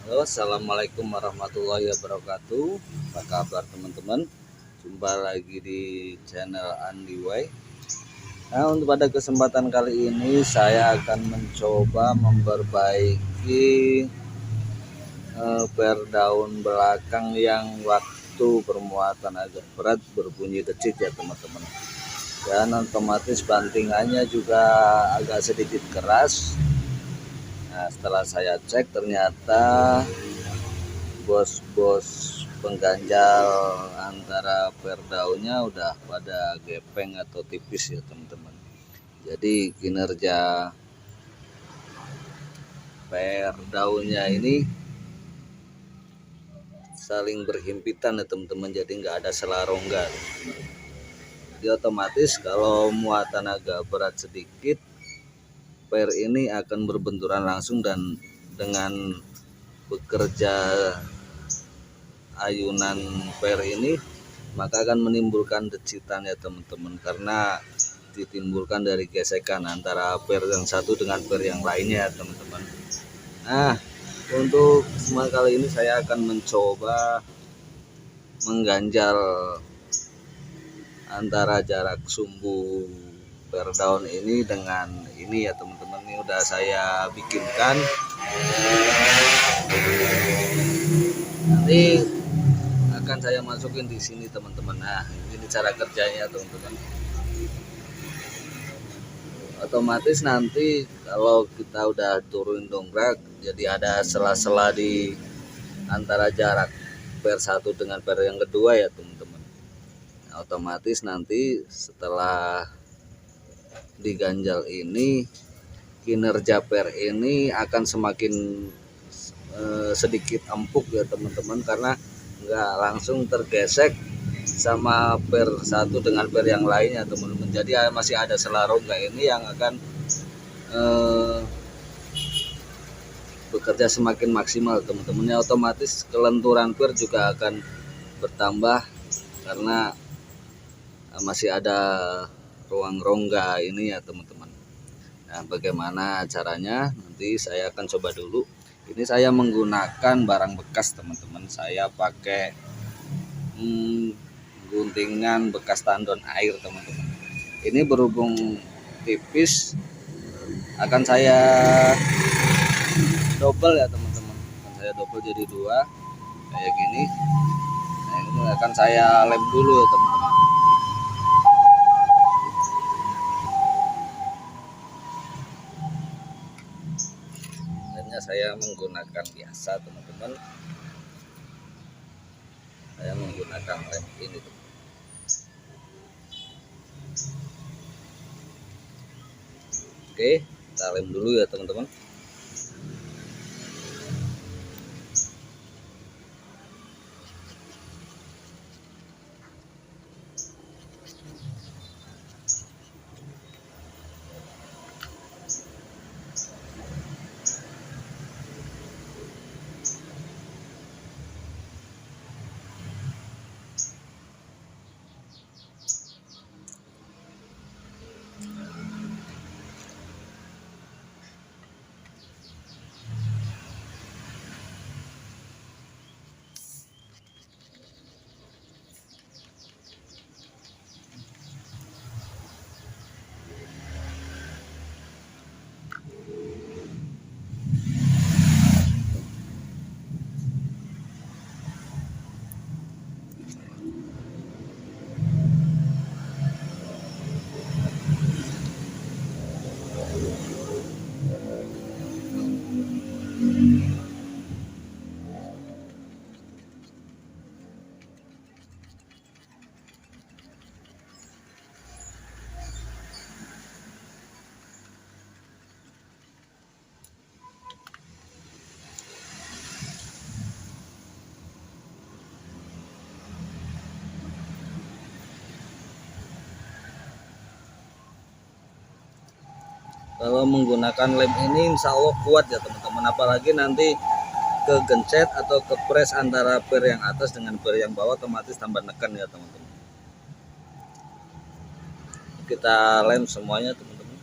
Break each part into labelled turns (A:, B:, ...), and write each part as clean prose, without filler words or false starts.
A: Halo, assalamualaikum warahmatullahi wabarakatuh. Apa kabar teman-teman? Jumpa lagi di channel Andi Way. Nah, untuk pada kesempatan kali ini saya akan mencoba memperbaiki per daun belakang yang waktu bermuatan agak berat berbunyi decit ya teman-teman. Dan otomatis bantingannya juga agak sedikit keras. Nah, setelah saya cek ternyata bos-bos pengganjal antara per daunnya udah pada gepeng atau tipis ya teman-teman. Jadi kinerja per daunnya ini saling berhimpitan ya teman-teman, jadi nggak ada sela rongga. Jadi otomatis kalau muatan agak berat sedikit, per ini akan berbenturan langsung dan dengan bekerja ayunan per ini maka akan menimbulkan decitan ya teman-teman, karena ditimbulkan dari gesekan antara per yang satu dengan per yang lainnya teman-teman. Nah, untuk semua kali ini saya akan mencoba mengganjal antara jarak sumbu per daun ini dengan ini ya teman-teman. Ini udah saya bikinkan, nanti akan saya masukin di sini teman-teman. Nah, ini cara kerjanya teman-teman. Otomatis nanti kalau kita udah turun dongkrak, jadi ada sela-sela di antara jarak per satu dengan per yang kedua ya teman-teman. Nah, otomatis nanti setelah diganjal ini, kinerja per ini akan semakin sedikit empuk ya teman-teman, karena nggak langsung tergesek sama per satu dengan per yang lainnya teman-teman. Jadi masih ada sela rongga ini yang akan bekerja semakin maksimal teman-teman. Otomatis kelenturan per juga akan bertambah karena masih ada ruang rongga ini ya teman-teman. Nah, bagaimana caranya? Nanti saya akan coba dulu. Ini saya menggunakan barang bekas teman-teman. Saya pakai guntingan bekas tandon air teman-teman. Ini berhubung tipis, akan saya double ya teman-teman. Akan saya double jadi dua kayak gini. Nah, ini akan saya lem dulu ya teman-teman. Lemnya saya menggunakan biasa teman-teman. Saya menggunakan lem ini teman-teman. Oke, kita lem dulu ya teman-teman. Kalau menggunakan lem ini insya Allah kuat ya teman-teman, apalagi nanti kegencet atau kepres antara per yang atas dengan per yang bawah, otomatis tambah neken ya teman-teman. Kita lem semuanya teman-teman.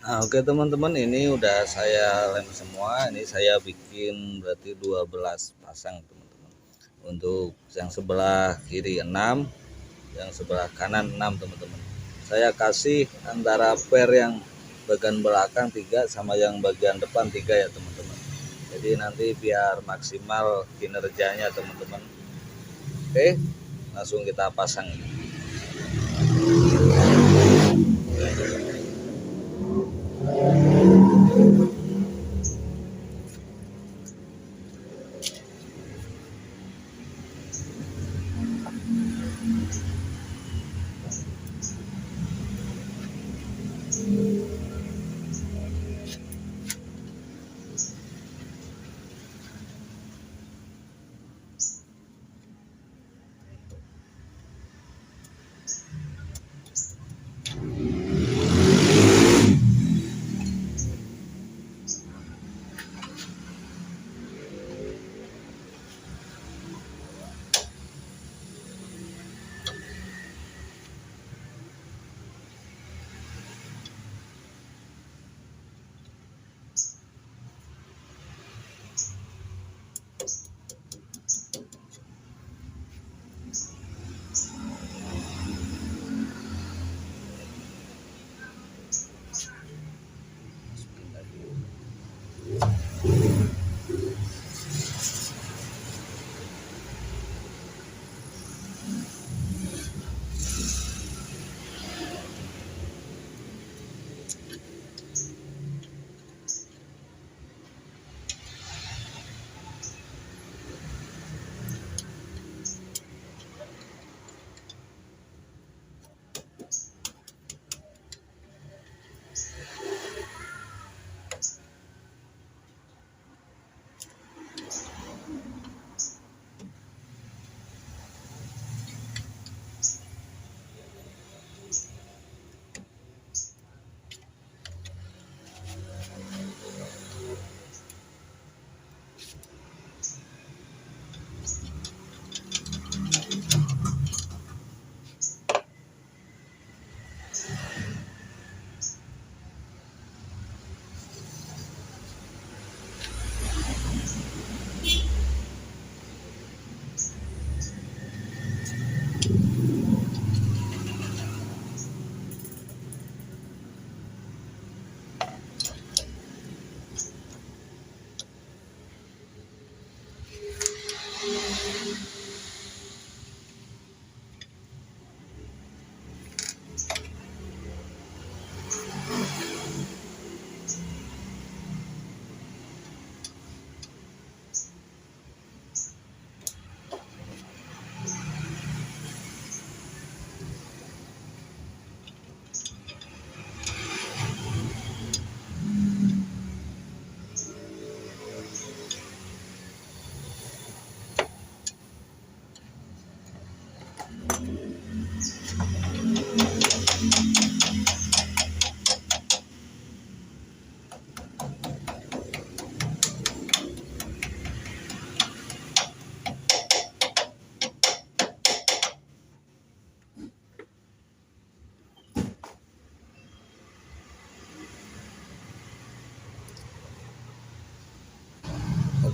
A: Nah, oke teman-teman, ini udah saya lem semua. Ini saya bikin berarti 12 pasang teman-teman. Untuk yang sebelah kiri 6, yang sebelah kanan 6 teman-teman. Saya kasih antara per yang bagian belakang 3 sama yang bagian depan 3 ya teman-teman. Jadi nanti biar maksimal kinerjanya teman-teman. Oke, langsung kita pasang.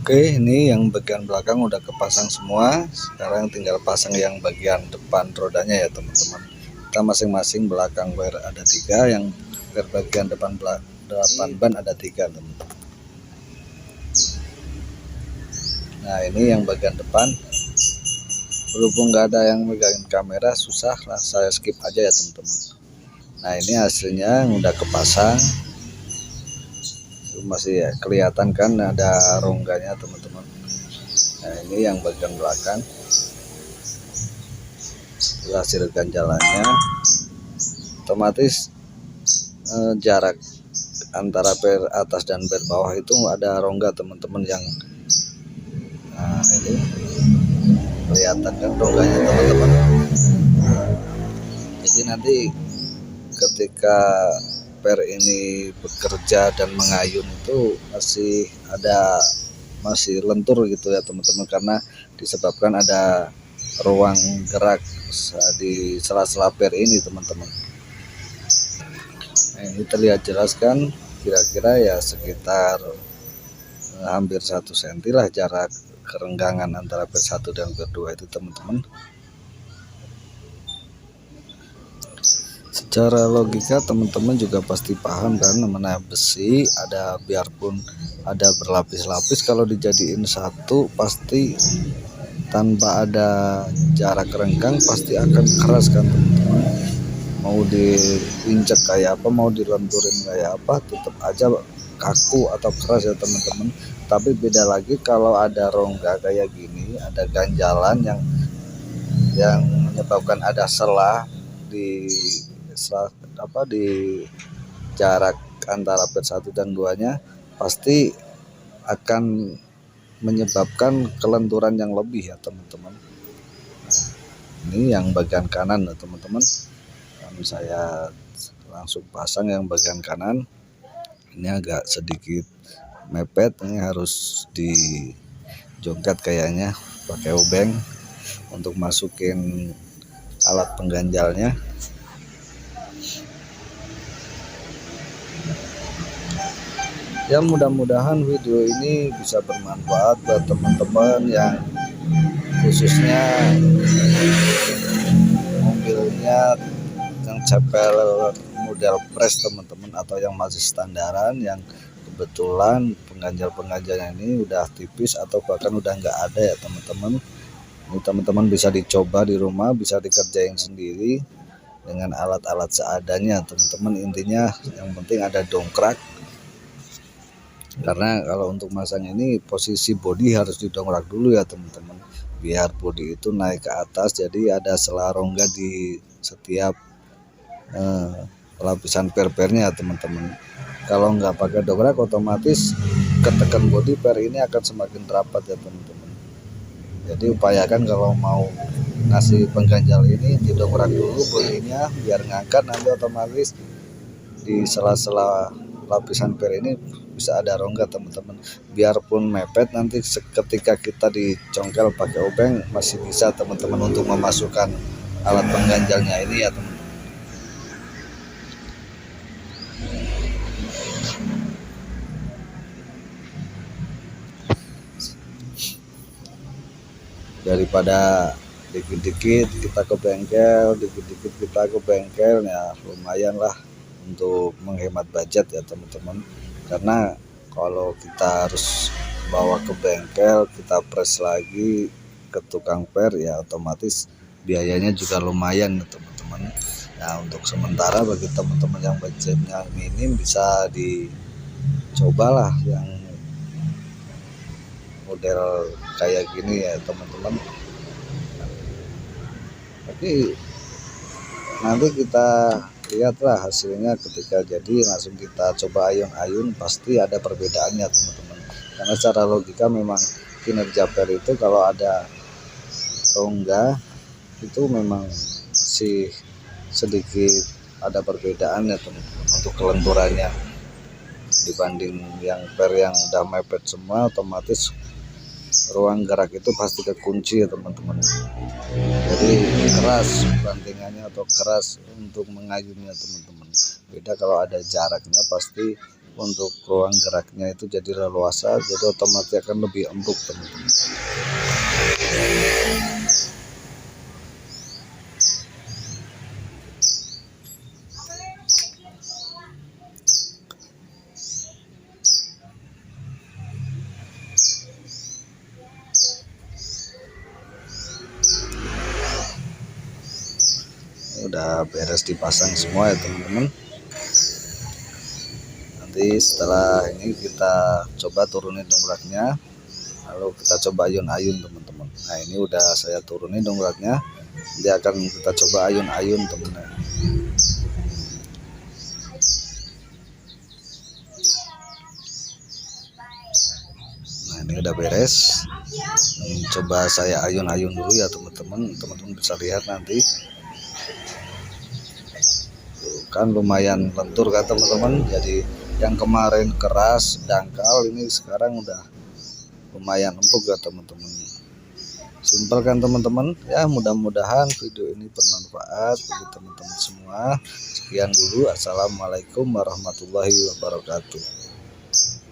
A: Oke, ini yang bagian belakang udah kepasang semua. Sekarang tinggal pasang yang bagian depan rodanya ya teman-teman. Kita masing-masing belakang bar ada 3, yang bagian depan ban ada 3 teman-teman. Nah ini yang bagian depan. Berhubung nggak ada yang megangin kamera, susah lah, saya skip aja ya teman-teman. Nah ini hasilnya udah kepasang. Masih ya, kelihatan kan ada rongganya teman-teman. Nah ini yang bagian belakang, hasil ganjalannya otomatis jarak antara per atas dan per bawah itu ada rongga teman-teman, yang nah ini kelihatan kan rongganya teman-teman. Jadi nanti ketika per ini bekerja dan mengayun itu masih lentur gitu ya teman-teman, karena disebabkan ada ruang gerak di sela-sela per ini teman-teman. Nah, ini terlihat jelas kan, kira-kira ya sekitar hampir 1 cm lah jarak kerenggangan antara per 1 dan per 2 itu teman-teman. Secara logika teman-teman juga pasti paham kan, namanya besi ada, biarpun ada berlapis-lapis, kalau dijadiin satu pasti tanpa ada jarak renggang pasti akan keras kan teman-teman. Mau diinjek kayak apa, mau dilenturin kayak apa, tetap aja kaku atau keras ya teman-teman. Tapi beda lagi kalau ada rongga kayak gini, ada ganjalan yang menyebabkan ada selah di di jarak antara per 1 dan 2-nya, pasti akan menyebabkan kelenturan yang lebih ya teman-teman. Ini yang bagian kanan ya teman-teman. Saya langsung pasang yang bagian kanan. Ini agak sedikit mepet, ini harus dijongkat kayaknya pakai obeng untuk masukin alat pengganjalnya. Ya mudah-mudahan video ini bisa bermanfaat buat teman-teman yang khususnya mobilnya yang cepel model press teman-teman, atau yang masih standaran, yang kebetulan pengganjal-pengganjalnya ini udah tipis atau bahkan udah nggak ada ya teman-teman. Ini teman-teman bisa dicoba di rumah, bisa dikerjain sendiri dengan alat-alat seadanya teman-teman. Intinya yang penting ada dongkrak, karena kalau untuk masang ini posisi bodi harus didongkrak dulu ya teman-teman, biar bodi itu naik ke atas, jadi ada selah rongga di setiap lapisan per-pernya teman-teman. Kalau nggak pakai dongkrak otomatis ketekan bodi per ini akan semakin rapat ya teman-teman. Jadi upayakan kalau mau ngasih pengganjal ini didongkrak dulu bodinya biar ngangkat, nanti otomatis di sela-sela lapisan per ini bisa ada rongga teman-teman. Biarpun mepet, nanti ketika kita dicongkel pakai obeng masih bisa teman-teman untuk memasukkan alat pengganjalnya ini ya teman-teman. Daripada dikit-dikit kita ke bengkel, dikit-dikit kita ke bengkel, ya lumayan lah untuk menghemat budget ya teman-teman. Karena kalau kita harus bawa ke bengkel, kita press lagi ke tukang per, ya otomatis biayanya juga lumayan ya teman-teman. Nah untuk sementara bagi teman-teman yang budgetnya minim, bisa dicobalah yang model kayak gini ya teman-teman. Tapi nanti kita lihatlah hasilnya ketika jadi, langsung kita coba ayun-ayun, pasti ada perbedaannya teman-teman. Karena secara logika memang kinerja per itu kalau ada rongga itu memang masih sedikit ada perbedaannya teman-teman untuk kelenturannya dibanding yang per yang udah mepet semua. Otomatis ruang gerak itu pasti kekunci ya teman-teman. Jadi keras bantingannya atau keras untuk mengayunnya teman-teman. Beda kalau ada jaraknya, pasti untuk ruang geraknya itu jadi leluasa, jadi otomatis akan lebih empuk teman-teman. Udah beres dipasang semua ya teman-teman. Nanti setelah ini kita coba turunin dongkraknya, lalu kita coba ayun-ayun teman-teman. Nah ini udah saya turunin dongkraknya, dia akan kita coba ayun-ayun teman-teman. Nah ini udah beres, coba saya ayun-ayun dulu ya teman-teman. Teman-teman bisa lihat nanti kan lumayan lentur kan teman-teman. Jadi yang kemarin keras dangkal, ini sekarang udah lumayan empuk ya teman-teman. Simpel kan teman-teman ya, mudah-mudahan video ini bermanfaat bagi teman-teman semua. Sekian dulu, assalamualaikum warahmatullahi wabarakatuh.